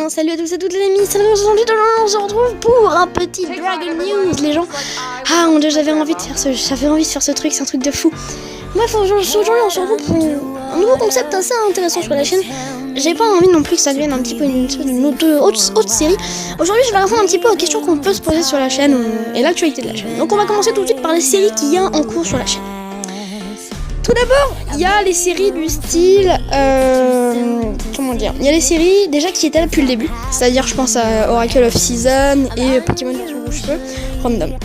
bien, salut à tous et toutes les amis, salut, aujourd'hui on se retrouve pour un petit Dragon News, les gens. Ah mon dieu, j'avais envie de faire ce truc, c'est un truc de fou. Bref, aujourd'hui on se retrouve pour un nouveau concept assez intéressant sur la chaîne. J'ai pas envie non plus que ça devienne un petit peu une autre série. Aujourd'hui je vais répondre un petit peu aux questions qu'on peut se poser sur la chaîne et l'actualité de la chaîne. Donc on va commencer tout de suite par les séries qu'il y a en cours sur la chaîne. Tout d'abord, il y a les séries du style, comment dire, il y a les séries déjà qui étaient là depuis le début, c'est-à-dire je pense à Oracle of Season et Pokémon version rouge-feu, Random.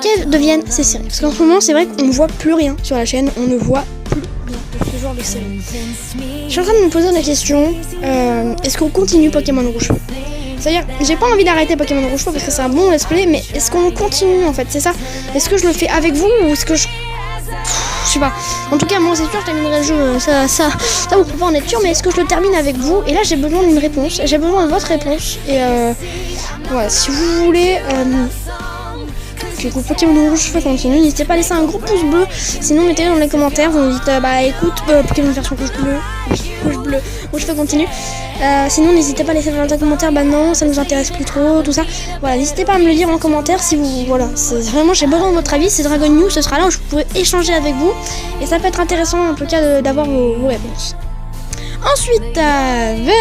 Quelles deviennent ces séries? Parce qu'en ce moment, c'est vrai qu'on ne voit plus rien sur la chaîne, on ne voit plus rien de ce genre de série. Je suis en train de me poser la question, est-ce qu'on continue Pokémon rouge-feu? C'est-à-dire, j'ai pas envie d'arrêter Pokémon rouge-feu parce que c'est un bon let's play, mais est-ce qu'on continue en fait, c'est ça? Est-ce que je le fais avec vous ou est-ce que je sais pas. En tout cas, moi c'est sûr, je terminerai le jeu. Ça vous peut pas en être sûr, mais est-ce que je le termine avec vous? Et là, j'ai besoin d'une réponse. J'ai besoin de votre réponse. Et voilà, si vous voulez que Pokémon rouge feu continue, n'hésitez pas à laisser un gros pouce bleu. Sinon, mettez-le dans les commentaires. Vous me dites, bah écoute, Pokémon version rouge bleu, rouge feu continue. Sinon, n'hésitez pas à laisser dans les commentaires. Bah non, ça nous intéresse plus trop, tout ça. Voilà, n'hésitez pas à me le dire en commentaire si vous. Voilà, c'est vraiment, j'ai besoin de votre avis. C'est Dragon News, ce sera là où je pourrai échanger avec vous. Et ça peut être intéressant en tout cas d'avoir vos réponses. Ensuite, The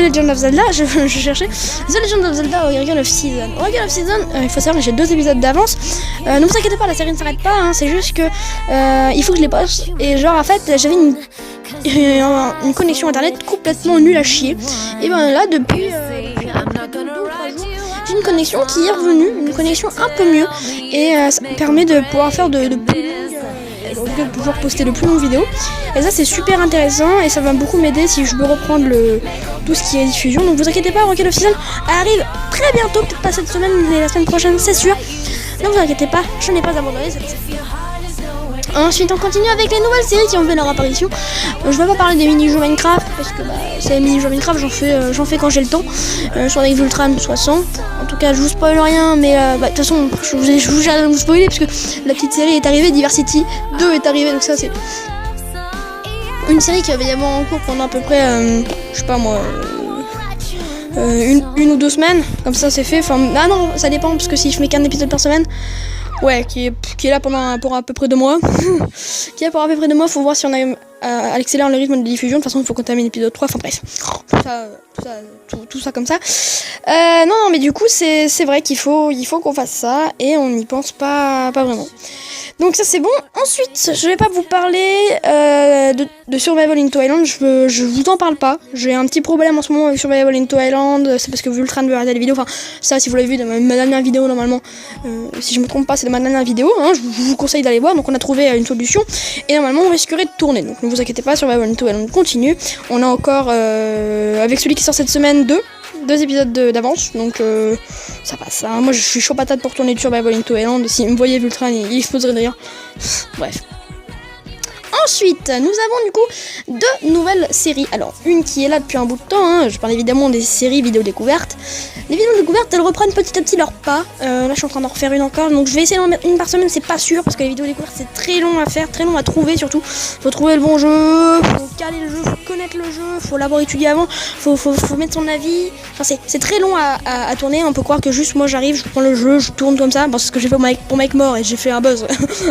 Legend of Zelda, je cherchais The Legend of Zelda Oracle of Season. Oracle of Season, il faut savoir que j'ai 2 épisodes d'avance. Ne vous inquiétez pas, la série ne s'arrête pas, hein, c'est juste que il faut que je les poste. Et genre en fait, j'avais une connexion internet complètement nulle à chier. Et ben là, depuis 2 ou 3 jours, j'ai une connexion qui est revenue, une connexion un peu mieux. Et ça me permet de pouvoir faire de pouvoir poster de plus longues vidéos, et ça c'est super intéressant et ça va beaucoup m'aider si je veux reprendre tout ce qui est diffusion. Donc vous inquiétez pas, Oracle of Season arrive très bientôt, peut-être pas cette semaine mais la semaine prochaine c'est sûr. Ne vous inquiétez pas, je n'ai pas abandonné cette série. Ensuite on continue avec les nouvelles séries qui ont fait leur apparition. Je vais pas parler des mini-jeux Minecraft parce que c'est les mini-jeux Minecraft, j'en fais quand j'ai le temps, sur les Ultran 60. En tout cas je vous spoil rien, mais de toute façon je vous jamais vous spoiler parce que la petite série est arrivée, Diversity 2 est arrivée, donc ça c'est une série qui va y avoir en cours pendant à peu près je sais pas moi une ou 2 semaines, comme ça c'est fait. Enfin non, ça dépend parce que si je mets qu'un épisode par semaine, ouais, qui est là pour à peu près 2 mois. Qui est là pour à peu près 2 mois, faut voir si on a à accélérer le rythme de diffusion. De toute façon, il faut qu'on termine l'épisode 3, enfin bref. Tout ça comme ça. Non, mais du coup, c'est vrai qu'il faut qu'on fasse ça et on n'y pense pas vraiment. Donc ça c'est bon. Ensuite, je vais pas vous parler de Survival into Island. Je vous en parle pas. J'ai un petit problème en ce moment avec Survival into Island. C'est parce que Vultran veut arrêter les vidéos. Enfin, ça, si vous l'avez vu dans ma dernière vidéo normalement, si je me trompe pas, c'est de ma dernière vidéo. Hein, je vous conseille d'aller voir. Donc on a trouvé une solution et normalement on risquerait de tourner. Donc ne vous inquiétez pas, Survival into Island continue. On a encore avec celui qui sort cette semaine 2 épisodes d'avance, donc ça passe. Hein. Moi je suis chaud patate pour tourner de Survival into Island. Si vous me voyez Vultran, il exploserait de rire. Bref. Ensuite, nous avons du coup 2 nouvelles séries. Alors, une qui est là depuis un bout de temps, hein. Je parle évidemment des séries vidéos découvertes. Les vidéos découvertes, elles reprennent petit à petit leur pas. Là, je suis en train d'en refaire une encore, donc je vais essayer d'en mettre une par semaine, c'est pas sûr, parce que les vidéos découvertes, c'est très long à faire, très long à trouver surtout. Faut trouver le bon jeu, faut caler le jeu, faut connaître le jeu, faut l'avoir étudié avant, faut mettre son avis. Enfin, c'est très long à tourner. On peut croire que juste moi j'arrive, je prends le jeu, je tourne comme ça. Bon, c'est ce que j'ai fait pour Make More et j'ai fait un buzz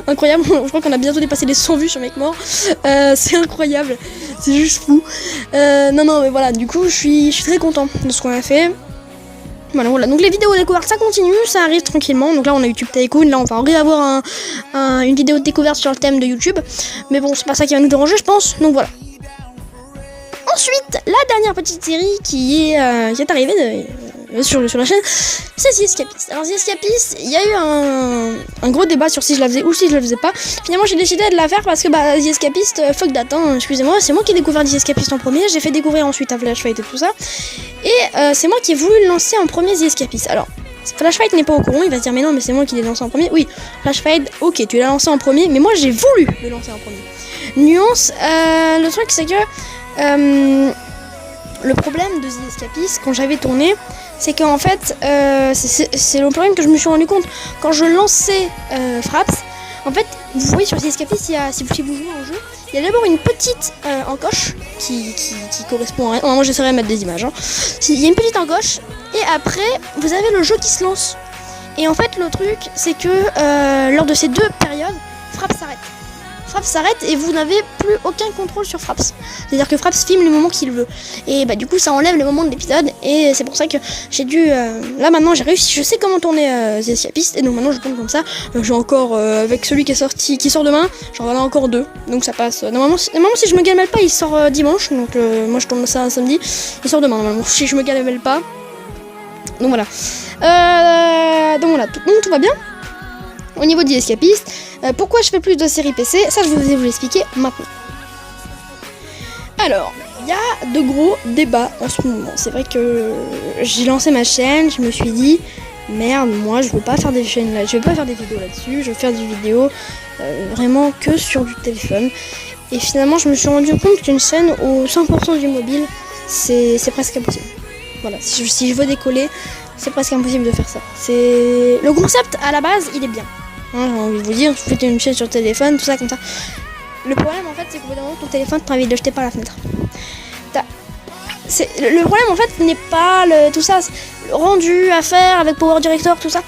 incroyable. Je crois qu'on a bientôt dépassé les 100 vues sur Make More. C'est incroyable, c'est juste fou. Non, mais voilà, du coup, je suis très content de ce qu'on a fait. Voilà, donc les vidéos découvertes, ça continue, ça arrive tranquillement. Donc là, on a YouTube Tycoon, là, on va réavoir une vidéo de découverte sur le thème de YouTube. Mais bon, c'est pas ça qui va nous déranger, je pense. Donc voilà. Ensuite, la dernière petite série qui est arrivée sur la chaîne, c'est The Escapist. Alors The Escapist, il y a eu un gros débat sur si je la faisais ou si je la faisais pas. Finalement j'ai décidé de la faire parce que The Escapist, fuck that, hein, excusez-moi, c'est moi qui ai découvert The Escapist en premier, j'ai fait découvrir ensuite à Flashfight et tout ça. Et c'est moi qui ai voulu lancer en premier The Escapist. Alors Flashfight n'est pas au courant, il va se dire mais non mais c'est moi qui l'ai lancé en premier. Oui, Flashfight, ok, tu l'as lancé en premier, mais moi j'ai voulu le lancer en premier. Nuance, le truc c'est que le problème de The Escapist quand j'avais tourné, c'est qu'en fait, c'est le problème que je me suis rendu compte quand je lançais Fraps. En fait, vous voyez sur ces escapades, si vous jouez au jeu, il y a d'abord une petite encoche qui correspond à rien. Moi j'essaierai de mettre des images. Il y a une petite encoche et après vous avez le jeu qui se lance. Et en fait le truc c'est que lors de ces deux périodes, Fraps s'arrête. Fraps s'arrête et vous n'avez plus aucun contrôle sur Fraps. C'est-à-dire que Fraps filme le moment qu'il veut. Et bah du coup ça enlève le moment de l'épisode. Et c'est pour ça que j'ai dû... là maintenant j'ai réussi, je sais comment tourner The Escapist. Et donc maintenant je tourne comme ça. J'ai encore, avec celui qui sort demain, j'en ai encore 2. Donc ça passe. Normalement si je me gamelle pas, il sort dimanche. Donc moi je tourne ça un samedi. Il sort demain normalement, si je me gamelle pas. Donc voilà. Donc voilà, tout va bien. Au niveau des escapistes, pourquoi je fais plus de séries PC, ça je vais vous l'expliquer maintenant. Alors, il y a de gros débats en ce moment. C'est vrai que j'ai lancé ma chaîne, je me suis dit, merde, moi je veux pas faire des chaînes là, je veux pas faire des vidéos là-dessus, je veux faire des vidéos vraiment que sur du téléphone. Et finalement, je me suis rendu compte qu'une chaîne au 100% du mobile, c'est presque impossible. Voilà, si je veux décoller, c'est presque impossible de faire ça. Le concept à la base, il est bien. J'ai envie de vous dire, vous faites une chaîne sur le téléphone, tout ça comme ça. Le problème en fait, c'est qu'au bout d'un moment, ton téléphone, t'as envie de le jeter par la fenêtre. Le problème en fait n'est pas tout ça, le rendu à faire avec Power Director, tout ça.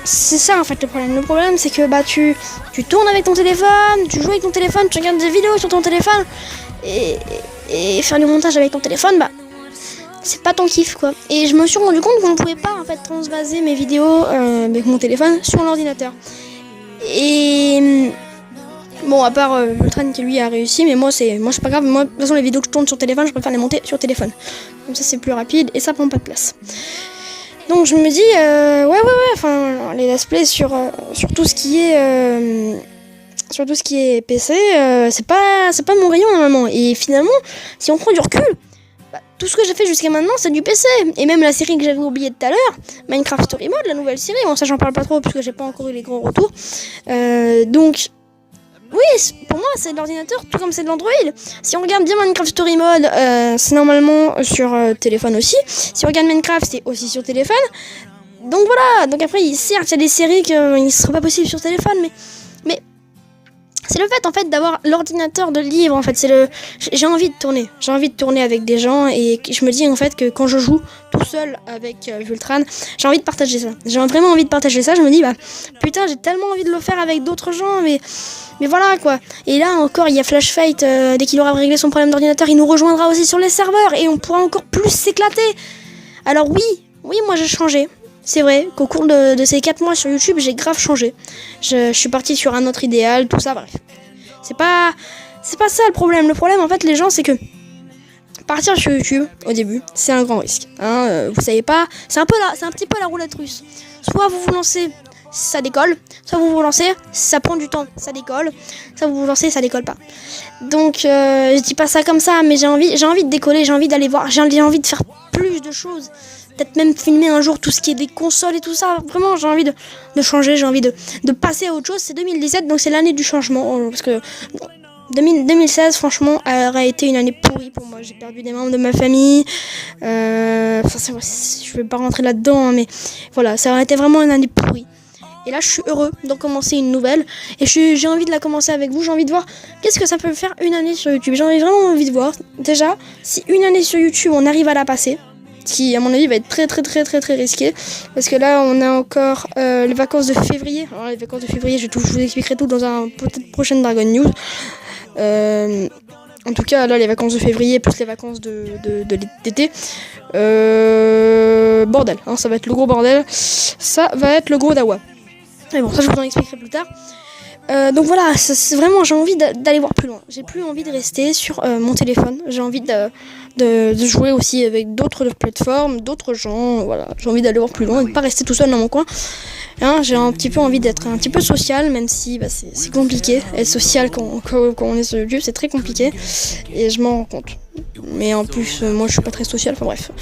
C'est ça en fait le problème. Le problème c'est que tu tournes avec ton téléphone, tu joues avec ton téléphone, tu regardes des vidéos sur ton téléphone et faire du montage avec ton téléphone, c'est pas ton kiff quoi. Et je me suis rendu compte qu'on ne pouvait pas en fait transvaser mes vidéos avec mon téléphone sur l'ordinateur. Et bon, à part Vultran qui lui a réussi, mais moi c'est pas grave. Moi de toute façon les vidéos que je tourne sur téléphone, je préfère les monter sur téléphone. Comme ça c'est plus rapide et ça prend pas de place. Donc je me dis enfin les let's play sur tout ce qui est PC, c'est pas mon rayon normalement. Et finalement, si on prend du recul, tout ce que j'ai fait jusqu'à maintenant, c'est du PC. Et même la série que j'avais oubliée tout à l'heure, Minecraft Story Mode, la nouvelle série. Bon, ça, j'en parle pas trop parce que j'ai pas encore eu les gros retours. Donc, oui, pour moi, c'est de l'ordinateur, tout comme c'est de l'Android. Si on regarde bien Minecraft Story Mode, c'est normalement sur téléphone aussi. Si on regarde Minecraft, c'est aussi sur téléphone. Donc voilà. Donc après, certes, il y a des séries qui ne seraient pas possibles sur téléphone, mais c'est le fait en fait d'avoir l'ordinateur de libre en fait, j'ai envie de tourner avec des gens et je me dis en fait que quand je joue tout seul avec Vultran, j'ai envie de partager ça. J'ai vraiment envie de partager ça, je me dis putain, j'ai tellement envie de le faire avec d'autres gens mais voilà quoi. Et là encore, il y a Flash Fight, dès qu'il aura réglé son problème d'ordinateur, il nous rejoindra aussi sur les serveurs et on pourra encore plus s'éclater. Alors oui, moi j'ai changé. C'est vrai qu'au cours de ces 4 mois sur YouTube, j'ai grave changé. Je suis partie sur un autre idéal, tout ça, bref. C'est pas ça le problème. Le problème, en fait, les gens, c'est que partir sur YouTube, au début, c'est un grand risque. Vous savez pas, c'est un petit peu la roulette russe. Soit vous vous lancez, ça décolle. Soit vous vous lancez, ça prend du temps, ça décolle. Soit vous vous lancez, ça décolle pas. Donc, je dis pas ça comme ça, mais j'ai envie de décoller, j'ai envie d'aller voir, j'ai envie de faire plus de choses. Peut-être même filmer un jour tout ce qui est des consoles et tout ça. Vraiment, j'ai envie de changer, j'ai envie de passer à autre chose. C'est 2017, donc c'est l'année du changement. Parce que 2016, franchement, aurait été une année pourrie pour moi. J'ai perdu des membres de ma famille. Je vais pas rentrer là-dedans, mais voilà, ça aurait été vraiment une année pourrie. Et là, je suis heureux d'en commencer une nouvelle. Et j'ai envie de la commencer avec vous. J'ai envie de voir qu'est-ce que ça peut faire une année sur YouTube. J'ai vraiment envie de voir, déjà, si une année sur YouTube, on arrive à la passer. Qui à mon avis va être très très très très très risqué parce que là on a encore les vacances de février. Alors les vacances de février, je vous expliquerai tout dans un peut-être prochaine Dragon News. En tout cas là les vacances de février plus les vacances de l'été, bordel, ça va être le gros bordel, ça va être le gros dawa. Mais bon, ça je vous en expliquerai plus tard. Donc voilà, c'est vraiment, j'ai envie d'aller voir plus loin. J'ai plus envie de rester sur mon téléphone. J'ai envie de jouer aussi avec d'autres plateformes, d'autres gens. Voilà, j'ai envie d'aller voir plus loin et de pas rester tout seul dans mon coin. J'ai un petit peu envie d'être un petit peu social, même si c'est compliqué. Être social quand on est sur YouTube, c'est très compliqué. Et je m'en rends compte. Mais en plus, moi je suis pas très social. Enfin bref,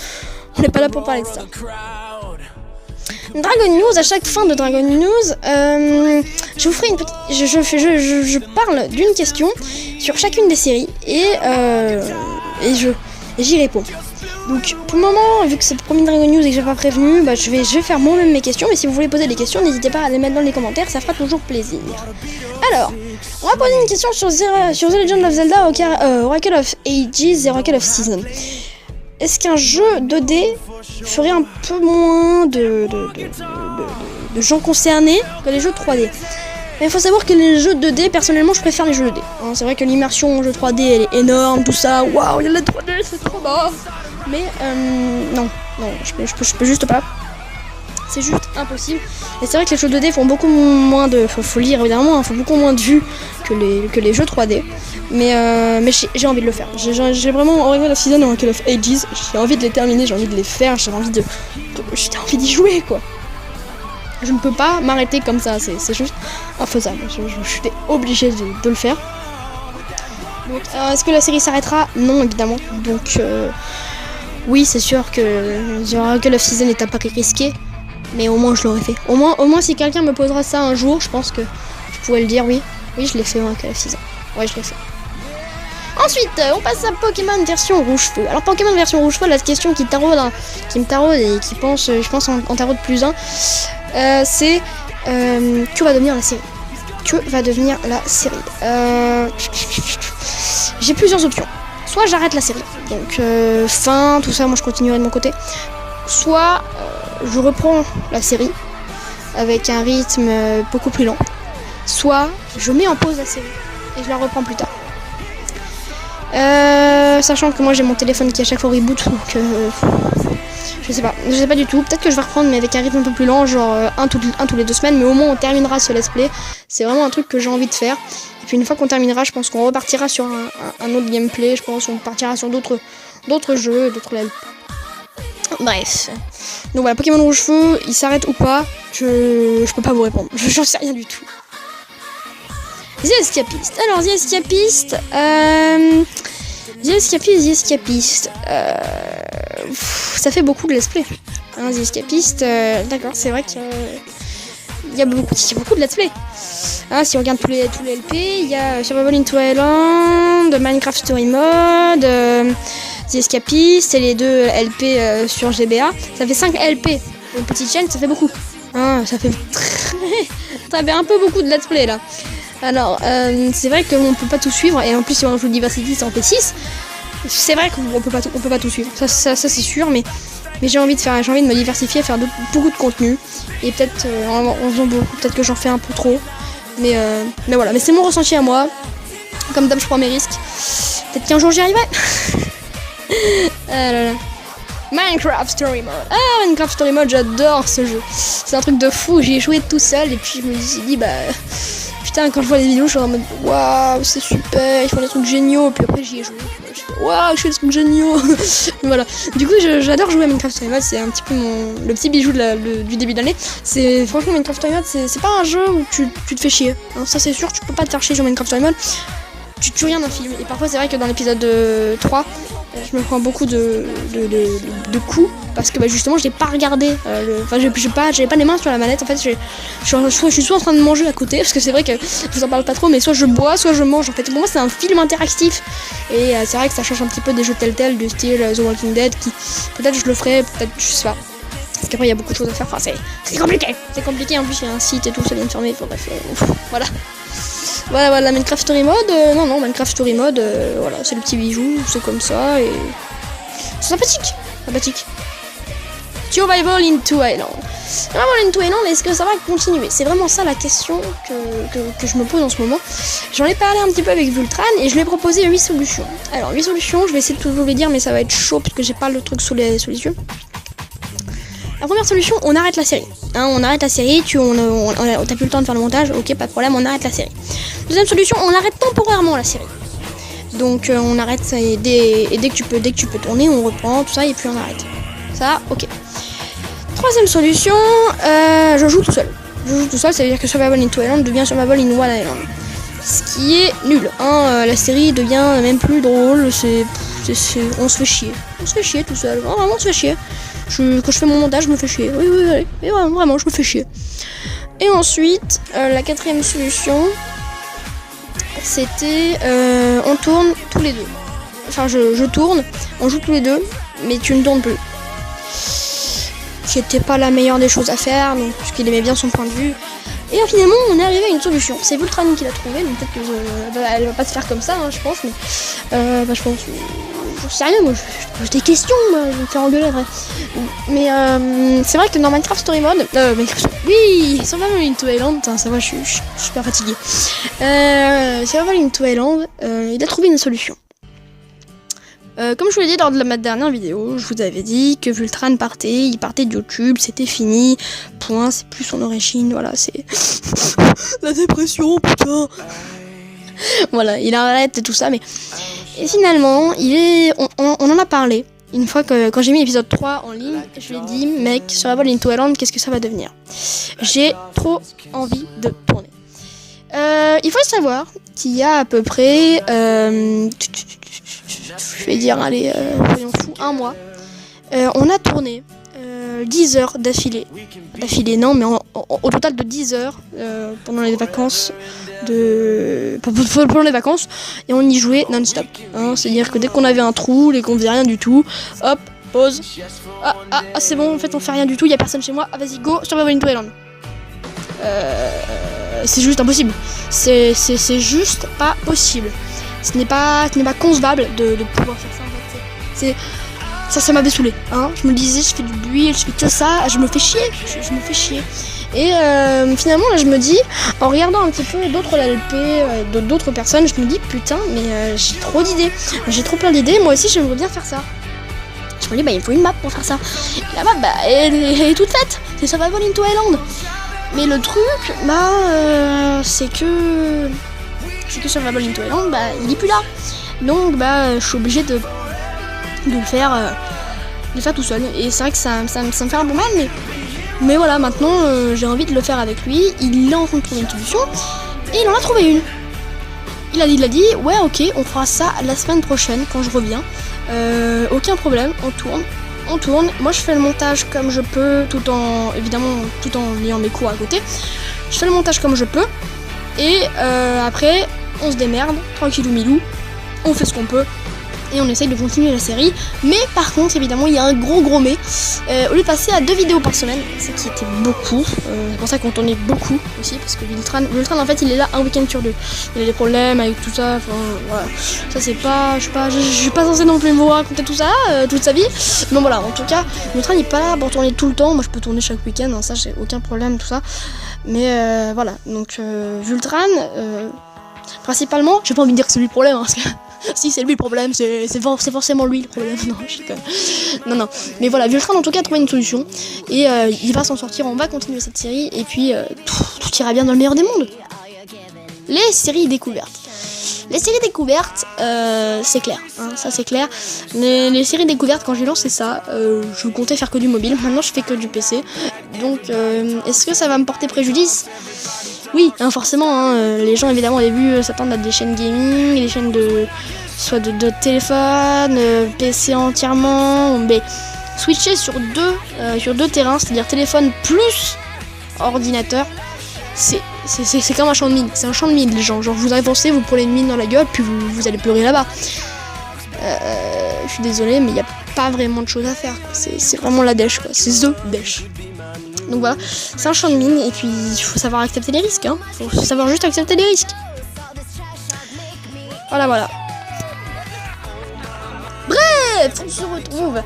on n'est pas là pour parler de ça. Dragon News, à chaque fin de Dragon News, je vous ferai une petite... Je parle d'une question sur chacune des séries et j'y réponds. Donc pour le moment, vu que c'est le premier Dragon News et que j'ai pas prévenu, bah, je vais faire moi-même mes questions. Mais si vous voulez poser des questions, n'hésitez pas à les mettre dans les commentaires, ça fera toujours plaisir. Alors, on va poser une question sur The Legend of Zelda Oracle of Ages et Oracle of Seasons. Est-ce qu'un jeu 2D ferait un peu moins de gens concernés que les jeux 3D? Mais il faut savoir que les jeux 2D, personnellement, je préfère les jeux 2D. Hein, c'est vrai que l'immersion en jeu 3D, elle est énorme, tout ça. Waouh, il y a la 3D, c'est trop bas. Mais non, je peux juste pas. C'est juste impossible. Et c'est vrai que les jeux 2D font beaucoup moins de... Faut lire évidemment, font beaucoup moins de vues que les jeux 3D. Mais j'ai envie de le faire. J'ai vraiment Oracle of Seasons et Oracle of Ages. J'ai envie de les terminer, j'ai envie de les faire, j'ai envie d'y jouer quoi. Je ne peux pas m'arrêter comme ça, c'est juste infaisable. Je suis obligée de le faire. Donc, est-ce que la série s'arrêtera? Non, évidemment. Donc, oui, c'est sûr que The Oracle of Seasons est un pari risqué. Mais au moins, je l'aurais fait. Au moins, si quelqu'un me posera ça un jour, je pense que je pourrais le dire, oui. Oui, je l'ai fait, Oracle of Seasons. Ouais, je l'ai fait. Ensuite, on passe à Pokémon version Rouge-Feu. Alors, Pokémon version Rouge-Feu, la question qui me taraude et qui pense, je pense, en taraude plus 1, c'est que va devenir la série. Que va devenir la série? J'ai plusieurs options. Soit j'arrête la série, donc fin, tout ça, moi je continuerai de mon côté. Soit je reprends la série avec un rythme beaucoup plus lent. Soit je mets en pause la série et je la reprends plus tard. Sachant que moi j'ai mon téléphone qui à chaque fois reboot, donc je sais pas du tout. Peut-être que je vais reprendre mais avec un rythme un peu plus lent, genre un tous les 2 semaines, mais au moins on terminera ce let's play. C'est vraiment un truc que j'ai envie de faire. Et puis une fois qu'on terminera, je pense qu'on repartira sur un autre gameplay. Je pense qu'on partira sur d'autres jeux, d'autres LP. Bref. Donc voilà, Pokémon Rouge-Feu, il s'arrête ou pas? Je peux pas vous répondre. J'en sais rien du tout. The Escapist. Alors, The Escapist. Ça fait beaucoup de let's play. Hein, The Escapist, d'accord, c'est vrai qu'il y a beaucoup de let's play. Hein, si on regarde tous les LP, il y a Survival into Island, Minecraft Story Mode, The Escapist et les 2 LP sur GBA. Ça fait 5 LP. Une petite chaîne, ça fait beaucoup. Hein, ça fait un peu beaucoup de let's play là. Alors, c'est vrai qu'on peut pas tout suivre, et en plus si on joue Diversity c'est en P6, c'est vrai qu'on peut pas tout suivre, ça c'est sûr, mais j'ai envie de me diversifier, faire beaucoup de contenu, et peut-être en faisant beaucoup, peut-être que j'en fais un peu trop, mais voilà, mais c'est mon ressenti à moi, comme d'hab je prends mes risques, peut-être qu'un jour j'y arriverai. Ah là là. Minecraft Story Mode. Ah, Minecraft Story Mode, j'adore ce jeu, c'est un truc de fou, j'y ai joué tout seul, et puis je me suis dit, putain, quand je vois les vidéos, je suis en mode waouh, c'est super, ils font des trucs géniaux. Puis après, j'y ai joué. Waouh, je fais des trucs géniaux. Voilà. Du coup, j'adore jouer à Minecraft Story Mode. C'est un petit peu le petit bijou du début d'année. C'est franchement Minecraft Story Mode, c'est pas un jeu où tu te fais chier. Hein, ça, c'est sûr, tu peux pas te faire chier sur Minecraft Story Mode. Tu tues rien d'un film. Et parfois, c'est vrai que dans l'épisode 3, je me prends beaucoup de coups parce que justement je l'ai pas regardé. J'avais pas les mains sur la manette. En fait, je suis soit en train de manger à côté parce que c'est vrai que je vous en parle pas trop, mais soit je bois, soit je mange. En fait, pour moi, c'est un film interactif et c'est vrai que ça change un petit peu des jeux Telltale du style The Walking Dead qui peut-être je le ferai, peut-être je sais pas. Parce qu'après il y a beaucoup de choses à faire. Enfin, c'est compliqué. C'est compliqué. En plus, il y a un site et tout, ça vient de fermer. Enfin, bref, voilà. Voilà, Minecraft Story Mode, non, Minecraft Story Mode, voilà, c'est le petit bijou, c'est comme ça, et c'est sympathique. Survival into Island. Survival into Island, est-ce que ça va continuer? C'est vraiment ça la question que je me pose en ce moment. J'en ai parlé un petit peu avec Vultran, et je lui ai proposé 8 solutions. Alors, 8 solutions, je vais essayer de tout vous les dire, mais ça va être chaud, parce que j'ai pas le truc sous les yeux. La première solution, on arrête la série. Hein, on arrête la série, t'as plus le temps de faire le montage, ok, pas de problème, on arrête la série. Deuxième solution, on arrête temporairement la série. Donc on arrête ça et dès que tu peux tourner, on reprend tout ça et puis on arrête. Ça, ok. Troisième solution, je joue tout seul. Ça veut dire que Survival into Island devient Survival in One Island. Ce qui est nul. Hein, la série devient même plus drôle, on se fait chier. On se fait chier tout seul. Oh, vraiment, on se fait chier. Quand je fais mon montage, je me fais chier. Oui. Et vraiment, je me fais chier. Et ensuite, la quatrième solution, c'était on tourne tous les deux. Enfin, je tourne, on joue tous les deux. mais tu ne tournes plus. C'était pas la meilleure des choses à faire, donc, parce qu'il aimait bien son point de vue. Et finalement, on est arrivé à une solution. C'est Vultran qui l'a trouvé, donc peut-être qu'elle va pas se faire comme ça, hein, je pense, mais je pense. Je sais rien, moi, je pose des questions, moi, je vais me faire engueuler après. Mais c'est vrai que dans Minecraft Story Mode, oui, Survival into Island, ça va, je suis super fatiguée. Survival into Island, il a trouvé une solution. Comme je vous l'ai dit lors de ma dernière vidéo, je vous avais dit que Vultran il partait de YouTube, c'était fini, point, c'est plus son origine, voilà, c'est la dépression, putain. Voilà, il arrête et tout ça, mais et finalement, on en a parlé une fois que quand j'ai mis l'épisode 3 en ligne, je lui ai dit, mec, Survival into Island, qu'est-ce que ça va devenir? J'ai trop envie de tourner. Il faut savoir qu'il y a à peu près je vais dire, allez, voyons fou, un mois, on a tourné 10 heures d'affilée. Non, mais au total de 10 heures pendant les vacances, pendant les vacances, et on y jouait non-stop. Hein, c'est-à-dire que dès qu'on avait un trou, dès qu'on faisait rien du tout, hop, pause. Ah, c'est bon, en fait, on fait rien du tout, il y a personne chez moi. Ah, vas-y, go, Survival into Island. C'est juste impossible. C'est juste pas possible. Ce n'est pas concevable de pouvoir faire ça en fait. Ça m'avait saoulé. Hein. Je me disais, je fais du build, je fais que ça, je me fais chier. Je me fais chier. Et finalement, là, je me dis, en regardant un petit peu d'autres LP, d'autres personnes, je me dis, putain, mais j'ai trop d'idées. J'ai trop plein d'idées. Moi aussi, j'aimerais bien faire ça. Je me dis, il faut une map pour faire ça. Et la map, elle est toute faite. C'est Survival into Island. Mais le truc, c'est que Survival into Island, il est plus là. Donc, je suis obligée de le faire tout seul. Et c'est vrai que ça me fait un peu mal, mais voilà, maintenant, j'ai envie de le faire avec lui. Il est en train de trouver une solution, et il en a trouvé une. Il a dit, ouais, ok, on fera ça la semaine prochaine, quand je reviens. Aucun problème, on tourne. Moi, je fais le montage comme je peux, tout en ayant mes cours à côté. Je fais le montage comme je peux. Et après, on se démerde, tranquillou milou, on fait ce qu'on peut et on essaye de continuer la série. Mais par contre, évidemment, il y a un gros mais. Au lieu de passer à 2 vidéos par semaine, ce qui était beaucoup, c'est pour ça qu'on tournait beaucoup aussi, parce que Vultran en fait, il est là un week-end sur 2. Il a des problèmes avec tout ça, enfin voilà. Ça c'est pas, je suis pas censée non plus vous raconter tout ça, toute sa vie. Mais voilà, en tout cas, Vultran il est pas là pour tourner tout le temps. Moi je peux tourner chaque week-end, hein, ça j'ai aucun problème, tout ça. Mais voilà, donc Vultran, principalement, j'ai pas envie de dire que c'est lui le problème, hein, parce que si c'est lui le problème, c'est forcément lui le problème. Non, je déconne. Non. Mais voilà, Vultran en tout cas a trouvé une solution. Et il va s'en sortir, on va continuer cette série. Et puis tout ira bien dans le meilleur des mondes. Les séries découvertes. Les séries découvertes, c'est clair, hein, ça c'est clair. Les séries découvertes, quand j'ai lancé ça, je comptais faire que du mobile. Maintenant je fais que du PC. Donc est-ce que ça va me porter préjudice ? Oui, hein, forcément, hein, les gens évidemment au début s'attendent à des chaînes gaming, des chaînes de téléphone, PC entièrement, mais switcher sur deux terrains, c'est-à-dire téléphone plus ordinateur, c'est comme un champ de mine, c'est un champ de mine les gens, genre vous avancez, vous prenez une mine dans la gueule, puis vous allez pleurer là-bas. Je suis désolée, mais il n'y a pas vraiment de choses à faire, quoi. C'est vraiment la dèche, quoi. C'est the dèche. Donc voilà, c'est un champ de mine et puis il faut savoir accepter les risques, hein. Faut savoir juste accepter les risques. Voilà. Bref, on se retrouve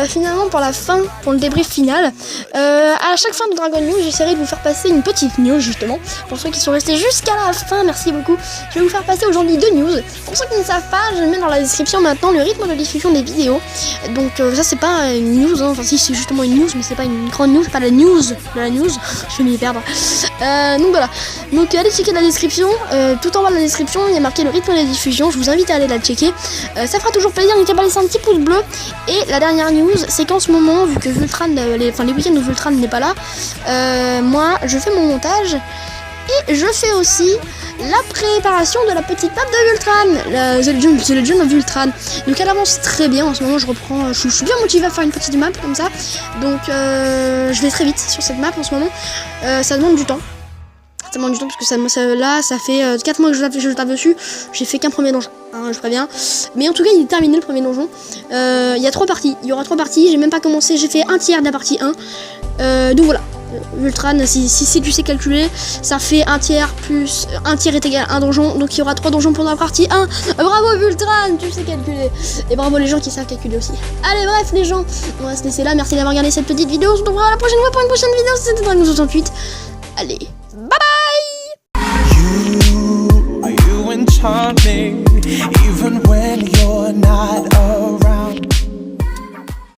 finalement pour la fin, pour le débrief final. À chaque fin de Dragon News, j'essaierai de vous faire passer une petite news justement. Pour ceux qui sont restés jusqu'à la fin, merci beaucoup. Je vais vous faire passer aujourd'hui 2 news. Pour ceux qui ne savent pas, je mets dans la description maintenant le rythme de diffusion des vidéos. Donc ça c'est pas une news, hein. Enfin si c'est justement une news, mais c'est pas une grande news, pas la news de la news. Je vais m'y perdre. Donc voilà. Donc allez checker la description. Tout en bas de la description, il y a marqué le rythme de diffusion. Je vous invite à aller la checker. Ça fera toujours plaisir. N'hésitez pas à laisser un petit pouce bleu. Et la dernière news, c'est qu'en ce moment, vu que Vultran, les week-ends où Vultran n'est pas là, moi je fais mon montage et je fais aussi la préparation de la petite map de Vultran, The Legend of Vultran. Donc elle avance très bien en ce moment, je suis bien motivée à faire une petite map comme ça. Donc je vais très vite sur cette map en ce moment. Ça demande du temps. tellement du temps parce que ça fait 4 mois que je tape dessus. J'ai fait qu'un premier donjon, hein, je préviens. Mais en tout cas, il est terminé le premier donjon. Il y a 3 parties. Il y aura 3 parties. J'ai même pas commencé. J'ai fait un tiers de la partie 1. Donc voilà. Vultran, si tu sais calculer, ça fait un tiers plus un tiers est égal à un donjon, donc il y aura 3 donjons pour la partie 1. Bravo Vultran, tu sais calculer. Et bravo les gens qui savent calculer aussi. Allez bref les gens, on va se laisser là. Merci d'avoir regardé cette petite vidéo. On se retrouvera la prochaine fois pour une prochaine vidéo. C'était Dragon 68. Allez, bye bye.